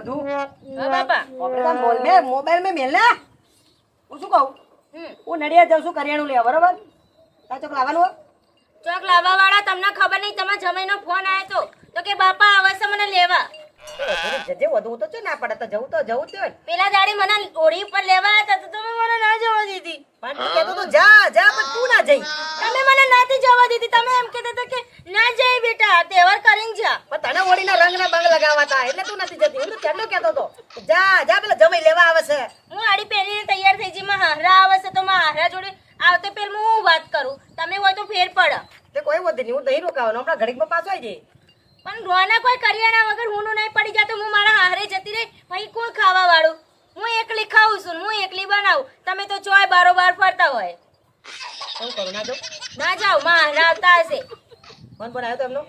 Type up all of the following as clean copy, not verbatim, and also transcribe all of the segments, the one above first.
બધું હા બાપા આપણે મોબાઈલ મેં મેલ ને હું શું કહું હું નડિયાદ જાઉં છું કરિયાણું લેવા બરોબર તાર ચોક લાવવાનું ચોક લાવવા વાળા તમને ખબર નહીં તમારા જમાઈનો ફોન આવ્યો તો કે બાપા આવશે મને લેવા જજે વધુ તો છે ના પડે તો જવું જ હોય પેલા દાડી મને ઓળી ઉપર લેવા હતા તો તમે મને ના જવા દીધી પણ તું કહેતો તો જા પણ તું ના જઈ તમે મને નથી જવા દીધી તમે એમ કહેતા હતા કે ના જઈ બેટા તહેવાર કરીને જા પણ તને ઓળીના રંગના બંગ લગાવતા એટલે તું નથી જતી હું તો કેટલો કહેતો તો જા પેલા જમાઈ લેવા આવે છે હું આડી પહેરીને તૈયાર થઈ જઈ હારા આવે છે તો હારા જોડે આવતે પેલ હું વાત કરું તમે હોય તો ફેર પડે તે કોઈ વધે નહીં હું દહીં રોકાવાનો હમણાં ઘડીકમાં પાછો આવી જઈ પણ રોના કોઈ કરિયાણા વગર હું નહીં પડી જતો હું મારા હારે જતી રહી ભાઈ કોણ ખાવા વાળું હું એકલી ખાઉં છું હું એકલી બનાવું તમે તો ચોય બારોબાર ફરતા હોય શું કરું ના જાઉં ના જાઓ હારા આવતા હશે ફોન પણ આવ્યો તો એમનો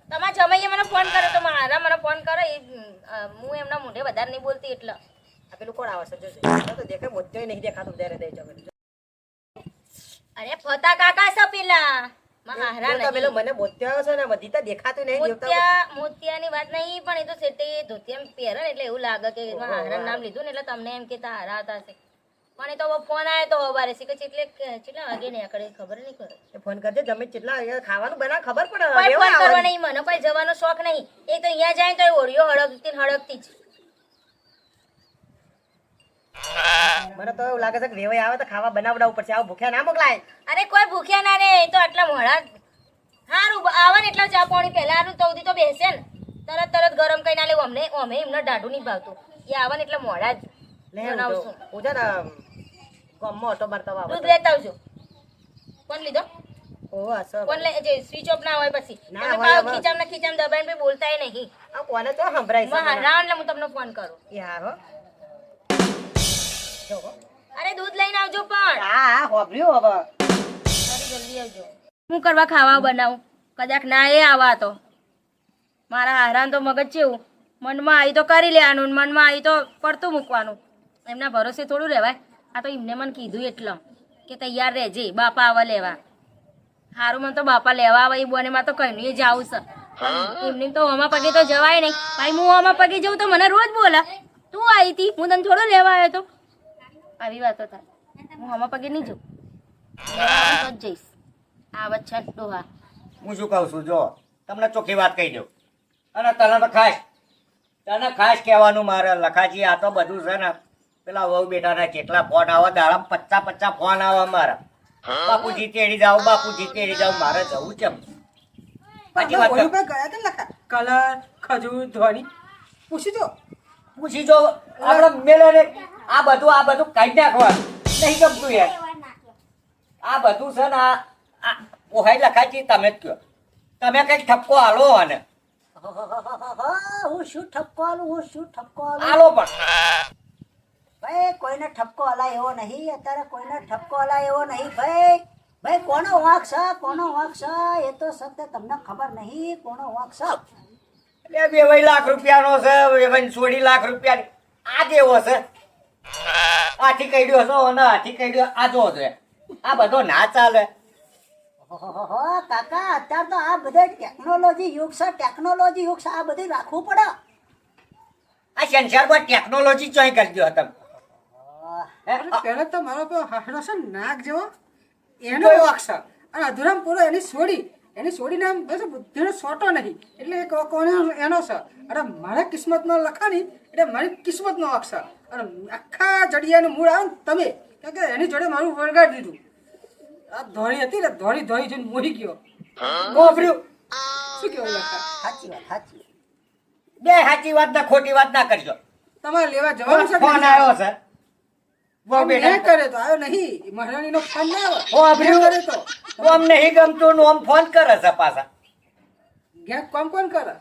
તમારા જમાઈએ મને ફોન કર્યો તો હારા મને ફોન કરે હું એમના મોઢે વધારે નહીં બોલતી એટલે આ પેલું કોણ આવે છે જોશે તો દેખાય મોજો નહીં દેખાતું ત્યારે દઈ જાવ અરે ફતા કાકા છે પેલા મહારા પેલો મને મોત્યા છે ને બધી તો દેખાતું નહીં મોતિયાની વાત નહીં પણ એ તો સેટે ધોતિયા પહેરે ને એટલે એવું લાગે કે મહારા નામ લીધું ને એટલે તમને એમ કે હારા હતા છે પણ એ તો ફોન આવ્યો તો બારે છે કે કેટલા વાગે ને આકડે ખબર નહીં કરે ફોન કરજે જમે કેટલા ખાવાનું બના ખબર પડે કોઈ ફોન કરવા નહીં મને કોઈ જવાનો શોખ નહીં એ તો અહીંયા જાય તો ઓળિયો હળગતી જ મને તો એવું લાગે છે કે વેવાઈ આવે તો ખાવા બનાવડાવવું પડશે આવું ભૂખ્યા ના મોકલાય અરે કોઈ ભૂખ્યા ના રે તો આટલા મોડા હારું આવે ને એટલા ચા પાણી પહેલા આનું તૌદી તો બેસે ને તરત ગરમ કઈ ના લેવું અમે એમને ડાઢું નહીં ભાવતું એ આવે ને એટલે મોડા જ બનાવશું પૂજા ને ગમમાં ઓટો મારતા આવે દૂધ લેતા આવજો કોણ લીધો ઓહ અસર કોણ લે જે સ્વિચ ઓફ ના હોય પછી તમે ભાવ ખીચામ દબાઈને પે બોલતાય નહીં આ કોને તો સંભળાય છે મહારાણ એટલે હું તમને ફોન કરું યાર હો અરે દૂધ લઈને આવજો પણ હા હોભર્યું હવે જલ્દી આવજો હું કરવા ખાવા બનાવું કદાચ ના એ આવા તો મારા હારાન તો મગજ છે એવું મનમાં આવી તો કરી લેવાનું મનમાં આવી તો પડતું મૂકવાનું એમના ભરોસે થોડું રહેવાય આ તો એમને મને કીધું એટલે કે તૈયાર રહેજે બાપા આવા લેવા સારું મને તો બાપા લેવા આવે એ બોને માં તો કઈ જાવું છે એમને તો હમા પગે તો જવાય નહીં ભાઈ હું હમા પગે જઉં તો મને રોજ બોલા તું આવી હતી હું તને થોડો લેવા આવ્યો તો આવી વાતો થાય હું હમા પગે નહીં જઉં તો જ જઈશ આવત છે ડોહા હું શું કહું છું જો તમને ચોખ્ખી વાત કહી દઉં અને તને ખાસ કહેવાનું મારે લખાજી આ તો બધું છે ને પેલા વહુ બેટાના કેટલા ફોન આવે દાડા 50 ફોન આવે મારા બાપુજી તેડી જાઓ મારે જવું છે સાચી વાત ગયા હતા લખા કલર ખજૂર ધોની પૂછી જો આપણે મેલે ને આ બધું કાઢી નાખવાનું નહીં ગમતું યાર આ બધું છે ને આ પોહાઈ લખાજી તમે જ કહો તમે કઈક ઠપકો હાલો અને હું શું ઠપકો આલું હાલો પણ ભાઈ કોઈને ઠપકો હલાય એવો નહીં અત્યારે કોઈને ઠપકો હલાય એવો નહીં ભાઈ કોનો વાંક છે એ તો શબ્દ તમને ખબર નહીં કોનો વાંક છે એટલે બે લાખ રૂપિયાનો છે વેવાઈ 16 લાખ રૂપિયાની આ જેવો છે આથી કઈડ્યો છો અને આથી કઈડ્યો આ જો છે આ બધો ના ચાલે કાકા અત્યારે તો આ બધે ટેકનોલોજી યુગ છે આ બધું રાખવું પડે આ સંસારમાં ટેકનોલોજી ચોઈ કરી દો તમે પેલા તો મારો હાડો છે નાક જેવો એનો વાક છે અને અધૂરામ પૂરો એની છોડી નામ બસ બુદ્ધિનો સોટો નહીં એટલે કોને એનો છે અરે મારા કિસ્મતમાં લખાણી એટલે મારી કિસ્મતનો વાક છે અને આખા જડિયાનું મૂળ આવે ને તમે કારણ કે એની જોડે મારું વળગાડી દીધું આ ધોળી હતી ને ધોળી જોઈને મોહી ગયો ગોભર્યું શું કેવું લખા સાચી વાત બે સાચી વાત ના ખોટી વાત ના કરજો તમારે લેવા જવાનું છે ફોન આવ્યો છે બહુ મેં બેટા કરે તો આવ્યો નહીં મહારાણીનો ફોન ના આવે ગોભર્યું કરે તો કોમ નહીં ગમતું ને આમ ફોન કરે છે પાછા ગેસ કોમ કોણ કરે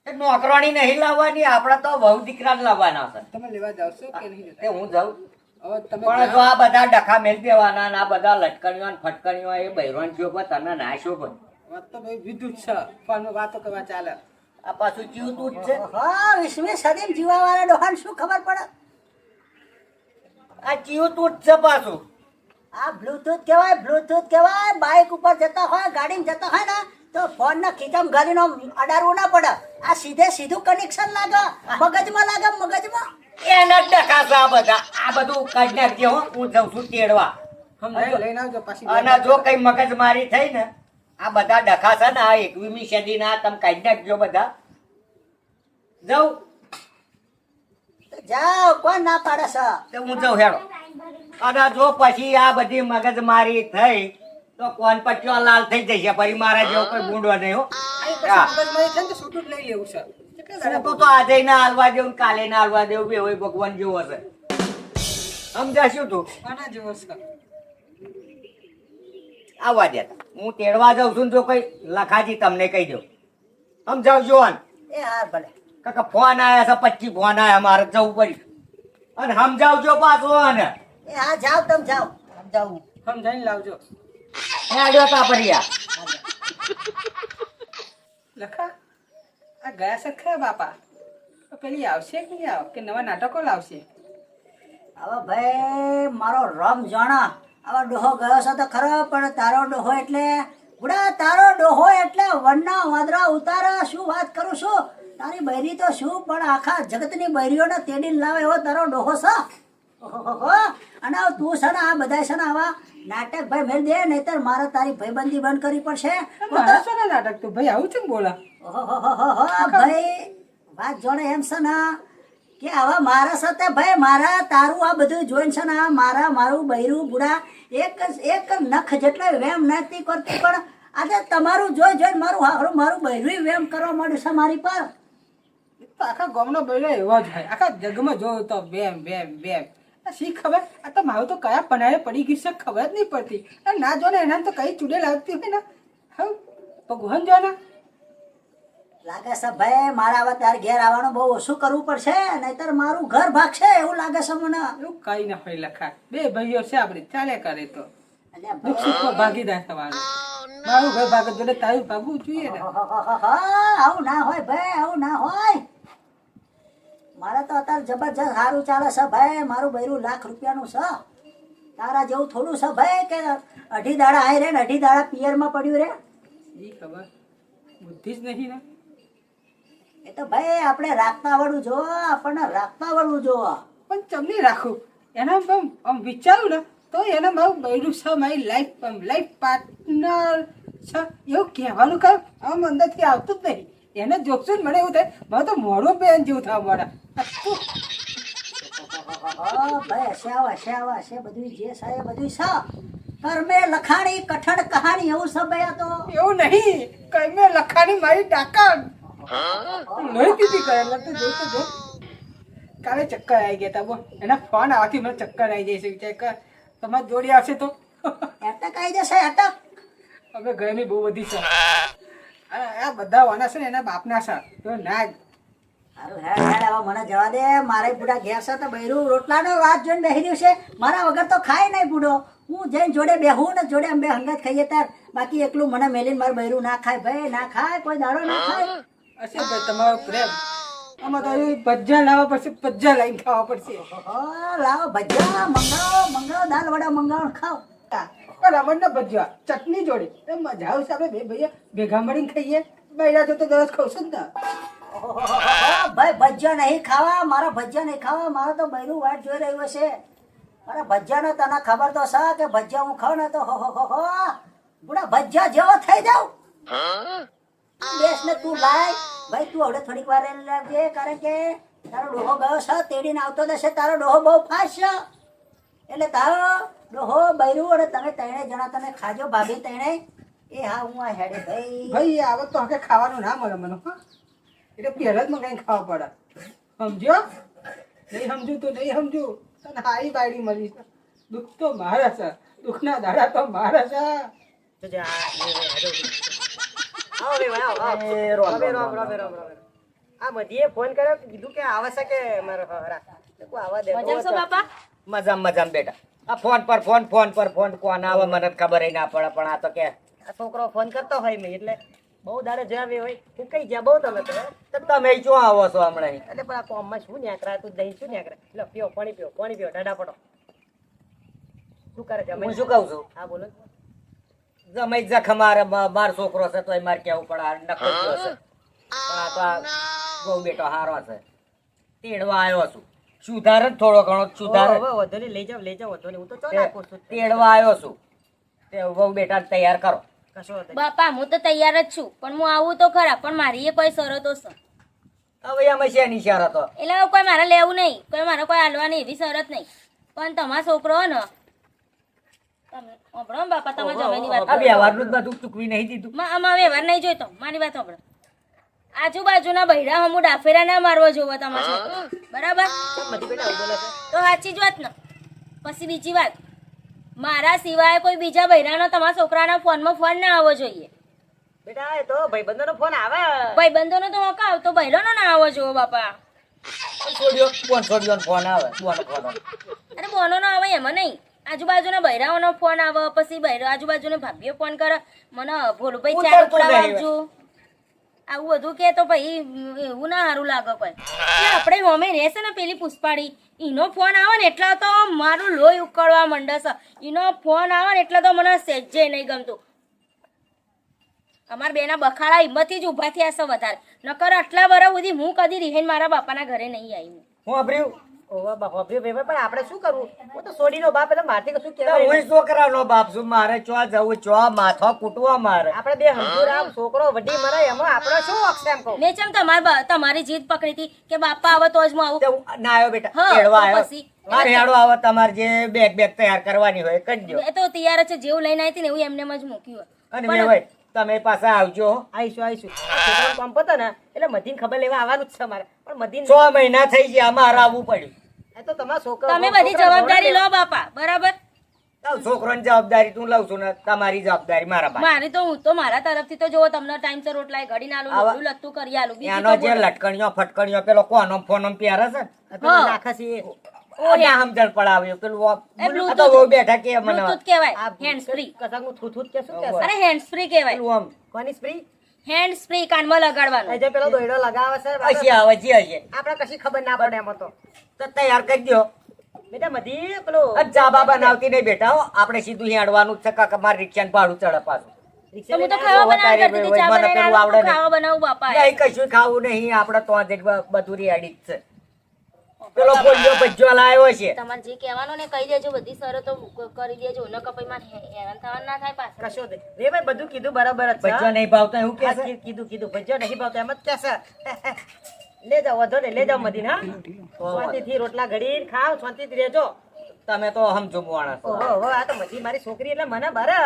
એ નોકરાણી નહીં લાવવાની આપડે તો વહુ દીકરા જ લાવવાના છે તમે લેવા જાવ છો કે નહીં તે હું જાઉં હવે તમે પણ જો આ બધા ડખા મેલ દેવાના ને આ બધા લટકણીઓ ને ફટકણીઓ એ બૈરોન શોભો તને ના શોભો વાત તો ભાઈ વિદ્યુત છે ફોનમાં વાતો કરવા ચાલે આ પાછું જીવતું જ છે હા 20મી સદીમાં જીવાવાળા ડોહાને શું ખબર પડે આ જીવતું જ છે પાછું આ બ્લૂટૂથ કહેવાય બાઇક ઉપર જતા હોય ગાડીમાં જતા હોય ને તો ફોન ના ખીચામાં ઘાલીને આમ અડાડવું ના પડે. આ સીધું કનેક્શન લાગે મગજમાં એના જ ડખા છે આ બધા. આ બધું કાઢી નાખજે હો. હું જઉં છું તેડવા. સમજાય લઈને આવજો પાછી. અને જો કઈ મગજમારી થઈ ને, આ બધા ડખા છે ને, આ 21મી સદીના, તમે કાઢી નાખજો બધા. જાઉં જાઓ, કોણ ના પાડે છે? તો હું જાઉં હેડો. અને જો પછી આ બધી મગજમારી થઈ તો કોણ પટ્યો લાલ થઈ જશે. ફરી મારા જેવો કોઈ ગુંડો નહીં હો. આ પછી મગજમારી થાય ને તો છૂટું જ લઈ લેવું છે. કેટલા દાડા તું તો આજે ના હાલવા દેવું ને કાલે ના હાલવા દેવું બે હોય ભગવાન જેવો હશે. સમજાશું તું? આના જેવો છે. આવવા દે. હું તેડવા જાઉં છું ને જો કઈ લખાજી તમને કહી દઉં. સમજાવજો ને. એ હા ભલે. કાકા ફોન આવ્યા છે, 25 ફોન આવ્યા, મારે જવું પડ્યું. અને સમજાવજો પાછો ને. એ હા જાઓ, તમે જાઓ. સમજાવું. સમજાઈને લાવજો. હેડ્યો કાપડિયા. લખા આ ગયા છે ખરા બાપા. તો પેલી આવશે કે નહીં આવે, કે નવા નાટકો લાવશે? હવે ભાઈ મારો રમ જાણા. હવે ડોહો ગયો છે તો ખરો, પણ તારો ડોહો એટલે બુડા, તારો ડોહો એટલે વનના વાદરા ઉતારે. શું વાત કરું છું? તારી બૈરી તો શું, પણ આખા જગતની બૈરીઓને તેડીને લાવે એવો તારો ડોહો છે. ઓહોહો. અને હવે તું છે ને આ બધા છે ને આવા નાટક ભાઈ મેળ દે, નહીતર મારે તારી ભાઈબંધી બંધ કરવી પડશે. મારા શું ના નાટક તું ભાઈ આવું છે ને બોલા? ઓહોહોહો. ભાઈ વાત જોડે એમ છે ને કે હવે મારા સાથે ભાઈ મારા તારું આ બધું જોઈને છે ને મારું બૈરું બુડા એક નખ જેટલો વેમ નથી કરતી, પણ આજે તમારું જોઈને મારું બૈરું વેમ કરવા માંડ્યું છે મારી પર. તો આખા ગામનો બૈરો એવો જ હોય. આખા જગમાં જોઉં તો બેમ બેમ બેમ. આ શી ખબર, આ તો મારું તો કયા પનારે પડી ગયું છે ખબર જ નહીં પડતી. અને ના જો ને એના તો કઈ ચૂડે લાગતી હોય ને. હા ભગવાન જો ને. લાગે છે ભાઈ મારા હવે તાર ઘેર આવવાનું બહુ ઓછું કરવું પડશે, નહીતર મારું ઘર ભાગશે એવું લાગે છે મને. એવું કઈ ના હોય લખા. બે ભાઈઓ છે આપણે, ચાલે કરે તો અને દુઃખ સુખમાં ભાગીદાર થવાનું. મારું ઘર ભાગે જોડે તારું ભાગવું જોઈએ ને. આવું ના હોય ભાઈ, આવું ના હોય. મારે તો અત્યારે જબરજસ્ત સારું ચાલે છે ભાઈ. મારું બૈરું ₹1,00,000 છે. તારા જેવું થોડું છે ભાઈ કે 2.5 દાડા આઈ રે ને 2.5 દાડા પિયરમાં પડ્યું રે. ઈ ખબર બુદ્ધિ જ નહીં ને. એ તો ભાઈ આપણે રાખતા આવડવું જો, આપણને રાખતા આવડવું જો. પણ ચમની રાખું એના આમ વિચારું ને તો એને મારું બૈરું છે, મારી લાઈફ પાર્ટનર છે એવું કહેવાનું કાંઈ આમ અંદરથી આવતું જ નહીં. એને જોખશું ને મને એવું થાય મારે તો મોડું બેન જેવું થવા મળે. ભાઈ હશે બધું જે છે એ બધું છે. કર્મે લખાણી કઠણ કહાણી એવું છે ભાઈ. આ તો એવું નહીં, કઈ મેં લખાણી મારી ટાકા લોહી પીધી કરે એટલે તો જોઈ તો જો. કાલે ચક્કર આવી ગયા તા બોલ. એના ફોન આવવાથી મને ચક્કર આવી જાય છે. વિચાર કર તમારી જોડી આવશે તો એટક આવી જશે એટક. હવે ગરમી બહુ વધી છે. આ બધા વાના છે ને એના બાપના છે તો ના જ. સારું હેડ હવે મને જવા દે. મારે બુડા ઘેર છે તો બૈરું રોટલાનો વાત જોઈને બેસી રહ્યું છે. મારા વગર તો ખાય નહીં બુડો. હું જઈને જોડે બેહું ને જોડે અમે બે હંગાત ખાઈએ તાર. બાકી એકલું મને મેલીને મારું બૈરું ના ખાય ભાઈ, ના ખાય, કોઈ દાડો ના ખાય. હશે ભાઈ તમારો પ્રેમ. આમાં તો ભજીયા લાવવા પડશે, ભજીયા લઈને ખાવા પડશે. ઓહો, લાવો ભજીયા મંગાવો દાલ વડા મંગાવો ખાઓ. રમણના ભજીયા ચટણી જોડે એમ મજા આવશે. આપણે બે ભાઈ ભેગા મળીને ખાઈએ. બૈરા જો તો દરરોજ ખાવશું ને. ઓહો, ભાઈ ભજીયા નહીં ખાવા, મારા ભજીયા નહીં ખાવા. મારો તો બૈરું વાટ જોઈ રહ્યું છે. મારા ભજીયાનો તને ખબર તો છે કે ભજીયા હું ખાઉં ને તો હો બુડા ભજીયા જેવો થઈ જાઉં. બેસ ને તું લાય ભાઈ, તું હવે થોડીક વાર એને લાવજે, કારણ કે તારો ડોહો ગયો છે તેડીને આવતો જશે. તારો ડોહો બહુ ફાસ્ટ છે એટલે તારો ડોહો બૈરું અને તમે 3 જણા તમે ખાજો ભાભી 3. એ હા હું આ હેડે ભાઈ. ભાઈ આવે તો આખે ખાવાનું ના મળે મને. હા એટલે પહેલા જ મંગાઈને ખાવા પડે. સમજ્યો? નહીં સમજુ તો નહીં સમજુ. તને હારી બાયડી મળી છે. દુઃખ તો મારા છે, દુઃખના દાડા તો મારા છે. આ મધીએ ફોન કર્યો કીધું કે આવે છે કે મારો હરા આવા દે મજામાં છો બાપા? મજામાં બેટા. આ ફોન પર ફોન કોણ આવે મને ખબર ના પડે. પણ આ તો કે આ છોકરો ફોન કરતો હોય મેં એટલે બહુ દાડે જવાબ હોય હું કઈ ગયા બહુ તમે તો તો તમે શું આવો છો હમણાં? એટલે પણ આ કોમમાં શું ન્યાકરા તું દહીં શું ન્યાકરા એટલે પીઓ પાણી પીઓ ઢાઢા પડો શું કરે છે હું શું કહું છું, હા બોલો જમાઈ જખ માર છોકરો છે તોય મારે કેવું પડે આ નકલ ગયો છે પણ આ તો આ બહુ બેટો હારો છે તેડવા આવ્યો છું સુધાર જ થોડો ઘણો સુધાર જ. હવે વધો નહીં, લઈ જાઓ વધો નહીં. હું તો ચો નાખું છું. તેડવા આવ્યો છું તે બહુ બેટા તૈયાર કરો. કશો વાંધો નહીં. બાપા હું તો તૈયાર જ છું પણ હું આવું તો ખરા પણ મારી એ કોઈ શરતો છે હવે એમાં શેની શરતો? એટલે હવે કોઈ મારે લેવું નહીં કોઈ મારે કોઈ હાલવાની એવી શરત નહીં પણ તમારો છોકરો હે ને તમે સાંભળો ને બાપા તમે જવાની વાત આ કરો. વ્યવહારનું જ બધું ચૂકવી નહીં દીધું. આમાં વ્યવહાર નહીં જોઈતો મારી વાત સાંભળો આજુબાજુના બૈરા હમું ડાફેરા ના મારવો જોવો તમારો છોકરો બરાબર બધી બેટા આવું બોલે છે. તો સાચી જ વાત ને પછી બીજી વાત મારા સિવાય કોઈ બીજા બૈરાનો તમારા છોકરાના ફોનમાં ફોન ના આવવો જોઈએ બેટા એ તો ભાઈબંધોનો ફોન આવે. ભાઈબંધોનો તો હોકા આવતો બૈરાનો ના આવવો જોવો બાપા છોડ્યો છોડ્યો ફોન આવે ફોન અરે બોનો ના આવે એમાં નહીં આજુબાજુના બૈરાઓનો ફોન આવે પછી બૈરા આજુબાજુના ભાભીઓ ફોન કરે મને ભોલુભાઈ ચા ઉતરતું ઉકળાવા નહીં. આવજો આવું બધું કે તો ભાઈ એવું ના સારું લાગે કોઈ એટલે આપણે હોમે રહેશે ને પેલી પુષ્પાડી એનો ફોન આવે ને એટલે તો મારું લોહી ઉકળવા માંડે છે એનો ફોન આવે ને એટલે તો મને સહેજે નહીં ગમતું અમારા બેના બખાડા હિંમતથી જ ઊભા થયા છે વધારે નકર આટલા વર્ષ સુધી હું કદી રિહેન મારા બાપાના ઘરે નહીં આવી હું વાપર્યું ઓવા બાપા ભાઈ પણ આપણે શું કરવું? હું તો સોડીનો બાપ એટલે મારથી કશું કહેવાય હું નહીં. છોકરાનો બાપ છું મારે ચો જવું ચો માથો કૂટવા મારે આપણે બે હંજુરામ છોકરો વડી મરે એમાં આપણે શું અક્ષર એમ કહું? મેં ચમ તમારી જીદ પકડી હતી કે બાપા આવે તો જ હું આવું તે હું ના આવ્યો બેટા હા, તેડવા તો આવ્યો પછી? મારે હેડો આવે તમારે જે બેગ તૈયાર કરવાની હોય કરી દો એ તો તૈયાર જ છે જેવું લઈને આવી હતી ને એવું એમને જ મૂક્યું અને પણ ભાઈ તમે પાછા આવજો હો. આવીશું. આ છોકરાનું કામ પતે ને એટલે મધીને ખબર લેવા આવવાનું જ છે મારે. પણ મધીને 6 મહિના થઈ ગયા મારે આવવું પડ્યું. એ તો તમારા છોકરો તમે બધી જવાબદારી લો બાપા બરાબર તાવ છોકરાની જવાબદારી તું લઉં છું ને તમારી જવાબદારી મારા પાસે. મારી તો હું તો મારા તરફથી તો જો તમને ટાઈમસર રોટલા ઘડી નાલું આવા- લોટું લત્તું કરી આલું બીજું એનો તો જે બોલો. લટકણીઓ ફટકણીઓ પેલો કોનો ફોનો પહેરે છે ને પેલું હા. નાખે છે એ. ના સમજણ પડાવ્યું પેલું એ આ તો બહુ બેઠા કે મને બ્લૂટૂથ કહેવાય આ હેન્ડ ફ્રી કસાકનું થૂથૂથ કે શું કે અરે હેન્ડ ફ્રી કહેવાય પેલું આમ કોની સ્પ્રી? હેન્ડ ફ્રી કાનમાં લગાડવાનું એ જે પેલો દોયડો લગાવે છે હજી આવે જે હશે આપણે કશી ખબર ના પડે એમાં તો. તો તૈયાર કરી દો બેટા મધી પેલો જાબા બનાવતી નહીં બેટા હો. આપણે સીધું અહીં અડવાનું જ છે કાકા મારે રિક્ષાને ભાડું ચડે પાછું તો હું તો રિક્ષા ખાવા તારે બનાવી કરતી હતી, ચા મને પેલું બનાવીને આવડે આલું, નહીં. ખાવા બનાવું બાપા નહીં કશું ખાવું નહીં આપણે તો આજે બધું રેડી જ છે પેલો બોલ્યો ભજ્જો લાવ્યો છે તમારે જે કહેવાનું ને કહી દેજો બધી શરતો કરી દેજો ન કપાઈ માં હેરાન થવાનું ના થાય પાછળ કશો દે રે ભાઈ બધું કીધું બરાબર જ છે ભજ્જો હા. નહીં ભાવતો એવું કે હા, છે કીધું ભજ્યો નહીં ભાવતો એમ જ કહેશે. લે જાઓ વધો ને લે જાઓ મદીન હા શાંતિથી રોટલા ઘડીને ખાવ શાંતિથી રહેજો. તમે તો સમજો માણસ છો. ઓહો ઓહો, આ તો મધી મારી છોકરી એટલે મને બરે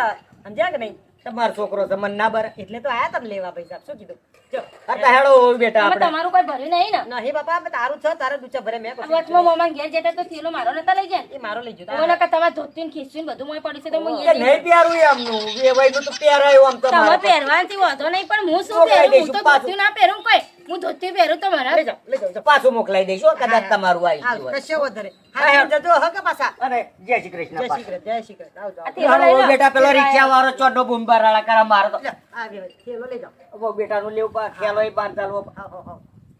સમજ્યા કે નહીં? તમારો છોકરો છે મને ના બરે એટલે તો આયા તમે લેવા પૈસા શું કીધું જો અરે હેડો બેટા તમે આપણે તમારું કોઈ ભર્યું નહીં ને નહીં બાપા હવે તારું છે તારે દૂચા ભરે મેં કશું વચમાં મોમાં ઘેર જતા તો થેલો મારો નતા લઈ જાય એ મારો લઈ જતો ઓલા કે તમારે ધોતી ને ખીચું ને બધું મોય પડ્યું છે તો હું કે નહીં પહેરવું એમનું વેવાઈનું તો પહેરાયું આમ તો તમે મારે પહેરવાથી વાંધો નહીં પણ હું શું મોકલાઈ પહેરું હું દઈશું તો પાછું. ધોતી ના પહેરું કોઈ હું ધોતી પહેરું તો મારા લઈ જાઓ પાછું મોકલાઈ દઈશું કદાચ તમારું આવી આવ, ગયું હોય. કશો વાંધો નહીં. હા જજો હો કે પાછા અને જય શ્રી કૃષ્ણ જય શ્રી પાછા. કૃષ્ણ જય શ્રી કૃષ્ણ આવજો આ આવજો. થેલો લઈ હેડો લો. બેટા પેલો રિક્ષા વાળો ચોડો બુંબારાળા કરા મારો તો લે, આ બે થેલો લઈ જાઓ ઓ બેટાનું લેવું પા ખેલો એ બાર ચાલવો આવો, આવો.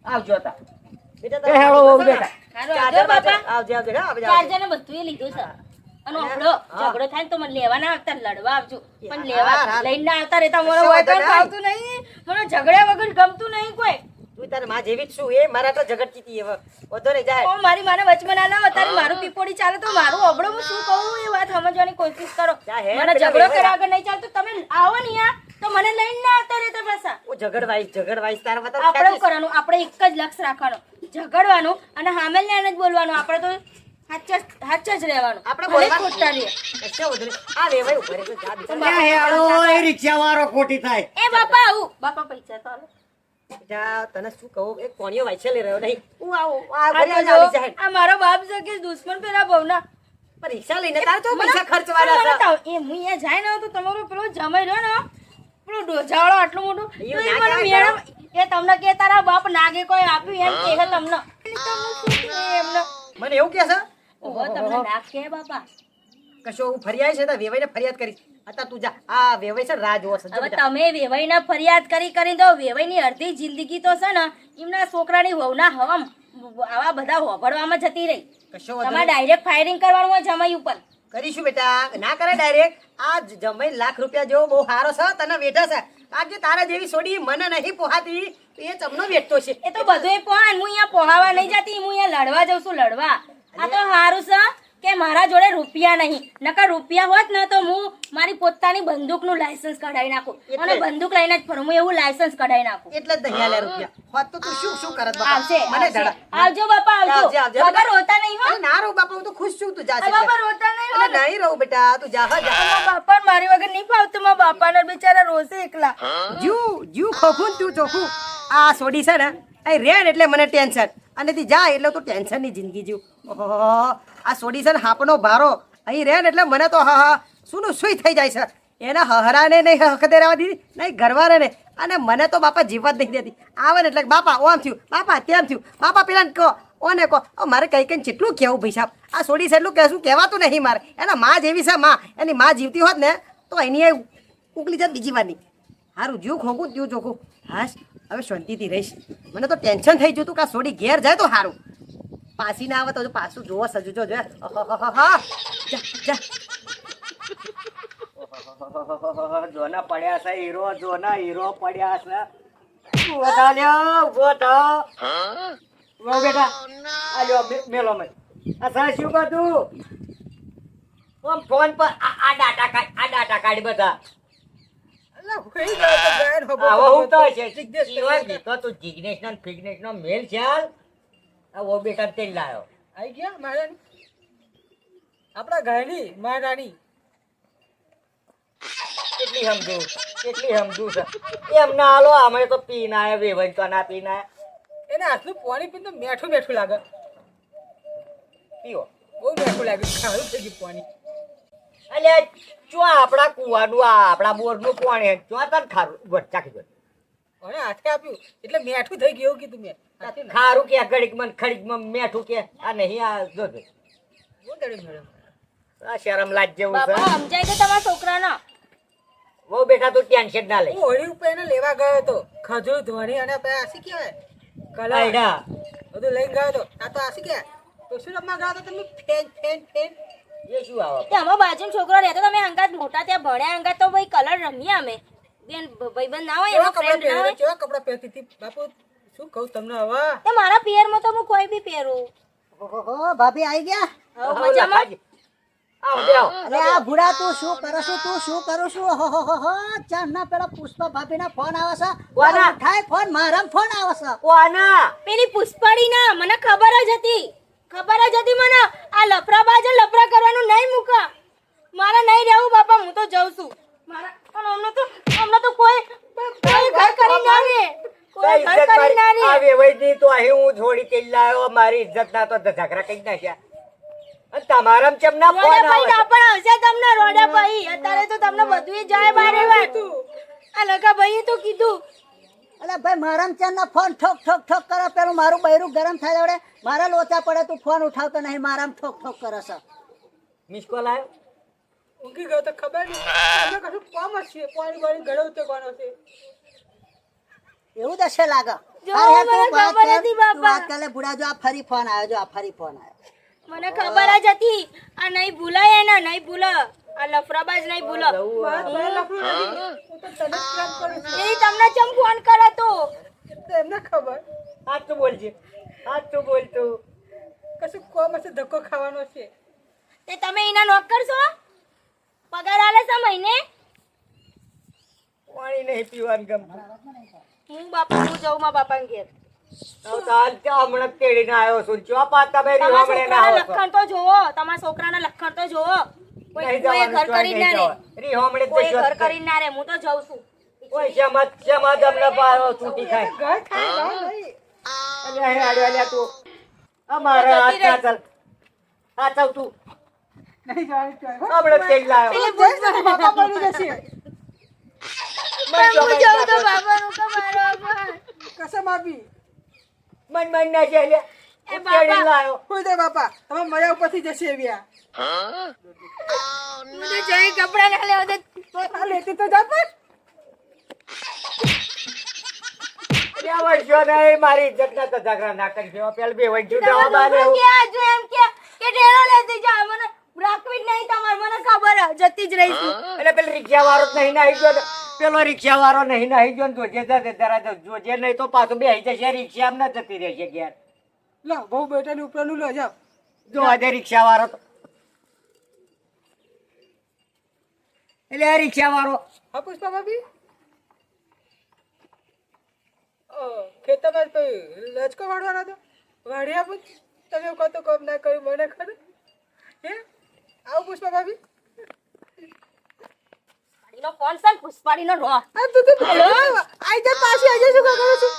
આવજો તા બેટા એ હેડો બેટા હારું, ચાર્જર આવજો બાપા. આવજો આવજો હા આવજો, આવજો. ચાર્જર ને બધું એ લીધું છે અને ઓપડો ઝઘડો થાય ને તો મને લેવા ના આવતા લડવા આવજો પણ લેવા હા. લઈને ના આવતા રહેતા મને કશો વગર વાંધો નહીં. ફાવતું નહીં મને ઝઘડ્યા વગર ગમતું નહીં કોઈ તું તારે માં જેવી જ છું એ મારા તો ઝઘડતી હતી હવે વધો નહીં જાય ઓ મારી માને વચમાં ના લાવો તારી મારું પીપોડી ચાલે તો મારું ઓબળો હું શું કહું એ વાત સમજવાની કોશિશ કરો જા હે, મને પેલા ઝઘડો વેવાય. કર્યા વગર નહીં ચાલતું તમે આવો ને યાર તો મને લઈને ના આવતા રહેતા પાછા હું ઝઘડવાઈશ તારા વતન આપણે શું ખેંચીશ. કરવાનું આપણે એક જ લક્ષ્ય રાખવાનું ઝઘડવાનું અને સામેલ ને જ બોલવાનું આપણે તો હાચ જ રહેવાનું આપણે ભલે બોલવાનું. ખોટા રહીએ. કશો વાંધો નહીં. આ વેવાય ઉભો રહેજો, જા બીજા. એ હેડો એ રિક્ષા વાળો ખોટી થાય એ બાપા આવું બાપા પૈસા તો આલો. જા, તને શું કહું એક કોણીઓ વાંચે લઈ રહ્યો નહીં હું આવું આ આ ઘરે તો જ જો, આવી જાય આ મારો બાપ છે કે દુશ્મન પેલા ભવના પણ રિક્ષા લઈને તારે તો પૈસા મને ખર્ચવાના છે તાવ- એ હું અહીંયા જાય ને તો તમારો પેલો જમાઈ રહ્યો ને પેલો ડોજાવાળો આટલું મોટું તો એવું એ ના મને કહેવાય મેડમ એ તમને કે તારા બાપ નાગે કોઈ આપ્યું એમ કહે તમને એમને મને એવું કે છે ઓહો તમને નાગ કે બાપા કશો હું ફરિયાદ છે તો વેવાઈને ફરિયાદ કરીશ અત્યારે તું જા આ વેવાઈ છે રાહ જોવો છે જો હવે બેટા. તમે વેવાઈના ફરિયાદ કરી તો વેવાઈની અડધી જિંદગી તો છે ને એમના છોકરાની વહુના હવા આવા બધા હોભળવામાં જતી રહી કશો વાંધો તમારે નહીં. ડાયરેક્ટ ફાયરિંગ કરવાનું હોય જમાઈ ઉપર કરીશું બેટા, ના કરે ડાયરેક્ટ. આ જમાઈ લાખ રૂપિયા જેવો બહુ સારો છે, તને વેઠે છે. આજે તારા જેવી છોડી મને નહીં પોહાતી, એ ચમનો વેઠતો છે. એ તો બધું પોહાય. હું અહીંયા પોહાવા નહીં જતી, હું અહીંયા લડવા જાઉં છું, લડવા. આ તો સારું છે કે મારા જોડે રૂપિયા નહીં, નકર રૂપિયા હોત ને તો હું મારી પોતાની બંદૂકનું લાયસન્સ કઢાવી નાખું અને બંદૂક લઈને જ ફરું. હું એવું લાયસન્સ કઢાવી નાખું. એટલે જ નહીં આલે રૂપિયા. હોત તો તું શું કરત બાપા? આવશે, મને આવશે. ધડા. આવજો બાપા, આવજો. આવજે. બાપા રોતા નહીં હો. અરે ના રહું બાપા, હું તો ખુશ છું તું જાશે. બાપા રોતા નહીં હો. અરે નહીં રહું બેટા, તું જા જા. મારા બાપા મારી વગર નહીં ફાવતું. મારા બાપાના બિચારા રોશે એકલા. જીવ ખોખું તું ચોખ્ખું. આ સોડી છે ને અહીં રેન એટલે મને ટેન્શન, અને તી જા એટલે તું ટેન્શનની જિંદગી જીવ. ઓહો, આ સોડી છે ને હાપનો ભારો. અહીં રેન એટલે મને તો શું સુઈ થઈ જાય છે. એના હહરાને નહીં હકતે રહેવા દીધી, નહીં ઘરવાળાને ને, અને મને તો બાપા જીવવા જ નહીં દેતી. આવે ને એટલે બાપા ઓમ થયું, બાપા તેમ થયું, બાપા પેલાને કહો, ઓને કહો. મારે કઈ કઈ જેટલું કહેવું ભાઈ સાહેબ, આ સોડી છે એટલું કહેશું કહેવાતું નહીં મારે. એના માં જેવી છે માં, એની માં જીવતી હોત ને તો એની એ ઉકલી જાત બીજી વાર નહીં. સારું જીવ ખોખું ત્યું ચોખ્ખું. હાશ, હવે શાંતિથી રહીશ. મને તો ટેન્શન થઈ ગયું તું કે આ સોડી ઘેર જાય તો સારું. પાછી ના આવે તો પાછું જોવો સજુજો જો. જા જોના પડ્યા છે હીરો, જોના હીરો પડ્યા છે. ઉભો થા લ્યો, ઉભો થા. ઉભો બેટા, આ લ્યો મેલો મેં. આ સર શું કરતું? આમ ફોન પર આ ડાટા કાઢ બધા. આવો હું તો છે. જીવન જીતો તું જિગ્નેશ નો ફિગ્નેશ નો મેલ ચાલ. આ વો બેટા તેલ લાયો. આઈ ગયા મહારાણી, આપણા ઘરની મહારાણી. કેટલી સમજુ છે. એમને હાલો અમે તો પીને આયા, વેવન તો ના પીને આયા. એને હાથનું પાણી પીને તો મેઠું મેઠું લાગે, પીવો. બહુ મેઠું લાગે. ખારું થઈ ગયું પાણી. અલ્યા ચો આપણા કુવાનું આ આપણા બોરનું પાણી ચો તને ખારું ચાખી દો. અને હાથે આપ્યું એટલે મેઠું થઈ ગયું એવું કીધું મેં. હાથે ના. ખારું કે ઘડીકમાં ખડીકમાં મેઠું કે આ નહીં આ જોજો. બહુ દડી મેડમ. આ શરમ લાજ જેવું છે. બાપા સમજાય છે તમારા છોકરાના. બહુ બેટા તું ટેન્શન ના લઈ. હું હોળી ઉપર એને લેવા ગયો હતો, ખજૂર ધોણી અને આસી કહેવાય કલર આયડા. બધું લઈને ગયો હતો. આ તો આસી કહેવાય તો શું રમવા ગયા હતા તમે? ફેન એ શું આવે? તે અમારા બાજુનો છોકરો રહેતો, તમે અંગાત મોટા ત્યાં ભણ્યા અંગાત તો ભાઈ કલર રમીએ અમે. બેન ભાઈબંધ ના હોય, એનો ફ્રેન્ડ ના હોય. કેવા કપડા પહેરતી હતી બાપુ? શું કહું તમને હવે? તે મારા પિયરમાં તો હું કોઈ બી પહેરું. ઓહો, ભાભી આવી ગયા. હવે મજામાં? આવો બેહો. અરે આ ભૂડા તું શું કરો છું? તું શું કરું છું? ઓહો, ચાર ના પેલા પુષ્પા ભાભીના ફોન આવે છે. કોના? ઉઠાય ફોન, મારા ફોન આવે છે. કોના? પેલી પુષ્પાડી ના, મને ખબર જ હતી મને. આ લફરાબાજ લફરા કરવાનું નહીં મૂકા. મારે નહીં રહેવું બાપા, હું તો જઉં છું. મારા પણ અમને તો કોઈ ઘર કરી ના રે. કોઈ ઘર કરી ના રે. આ વેવાઈની તો અહીં હું જોડી તેલ લાયો, મારી ઇજ્જત ના તો ઝઘડા કઈ નાખ્યા. અને તમારામ ચમ ના ફોન રોડાભાઈ આવે ના પણ આવશે તમને. રોડાભાઈ અત્યારે તો તમને બધું જાય બારે વાત. આ લગા ભાઈએ તો કીધું. અલે ભાઈ, મારા ચાર ના ફોન ઠોક કરે. પેલું મારું બૈરું ગરમ થાય વડે મારા લોચા પડે, તું ફોન ઉઠાવતો નહીં, મારામ ઠોક કરે છે. મિસ કોલ આવ્યો. ઊંઘી ગયો તો ખબર નહીં. અમે કશું કોમ જ છીએ, પાણી વાળી ગળો તો કોનો છે? એવું જ હશે લાગે. જો, અરે તું મને વાત ખબર કર, હતી તું બાપા. વાત કરે ભૂડા. જો આ ફરી ફોન આવ્યો. મને ખબર જ હતી આ નહીં ભૂલાય એના, નહીં ભૂલો. આ લફરાબાજ નહીં ભૂલો. મને લફડું નથી. હું તો તને જ પ્રેમ કરું છું. એ તમને ચમ ફોન કરે તો? તો એમને ખબર હાથ તું બોલજે, હાથ તું બોલતું. કશું કોમ હશે, ધક્કો ખાવાનો છે. તે તમે એના નોક કરશો? પગાર આલે છે મહિને? પાણી નહીં પીવાનું ગમતું. હું જાઉં મારા બાપાને ઘેર. તો હાલ ત્યાં હમણાં તેડીને આવ્યો છું. ચો પાતા બેરી તમારા હમણે ના છોકરાના આવો છો. લખણ તો જોવો. તમારા છોકરાના લખણ તો જોવો. કોઈ નહીં કોઈ જવાનું, ઘર ચોય કરી નહીં ના રે. જવાનું. રી હમણે જ કોઈ જશો. ઘર કરી ના રે. હું તો જઉં છું. કોઈ શેમાં અમને પાડો તૂટી ખાય. ઘર ખાય બહાર નહીં. અલ્યા હે આડ્યો અલ્યા તું. અમારા હાથ ના ચાલ. હાથ આવ તું. નહીં જવાનું તો આવ્યો. હમણાં તેલ લાવ્યો. જઈશ ને બાપા પડી જશે. હું જાઉં તો બાપાનું કે મારો બાપા. કસમ આપી. મન ના છે લે. એ તેડી લાવ્યો. કોઈ દે બાપા, તમે મજા ઉપરથી જશે એવી આ. હું તો જઈ કપડા ના લેવા દે. આ લેતી તો જા પણ. અલ્યા વર્ષો નહીં મારી ઇજ્જત ના તો ઝઘડા ના કરી દેવા. પેલા બે વૈજુ જવાબ આલ્યો. કે આ જો એમ કે ઢેરો લેતી જા. મને રાખવી જ નહીં તમારે, મને ખબર હે, જતી જ રહીશું. એટલે પેલો રિક્ષા વાળો જ નહીં નાહી ગયો ને. પેલો રિક્ષા વાળો નહીં નાહી ગયો ને જોજે જોજે નહીં તો પાછું બેસી જશે રિક્ષા આમ ના જતી રહેશે ઘેર. લો બહુ બેટાની ઉપરનું લો જાઓ. જો આજે રિક્ષા વાળો તો એટલે આ રિક્ષા વાળો હા પુષ્પા ભાભી ખેતરમાં લચકો વાળવાનો હતો વાળી આપું તમે કહો તો કોમ ના કર્યું મને ખરું હે આવું પુષ્પા ભાભી પુષ્પાડીનો ફોન છે ને, પુષ્પાડીનો રો. આ તું આઈ જા પાછી આઈ જા શું કરું છું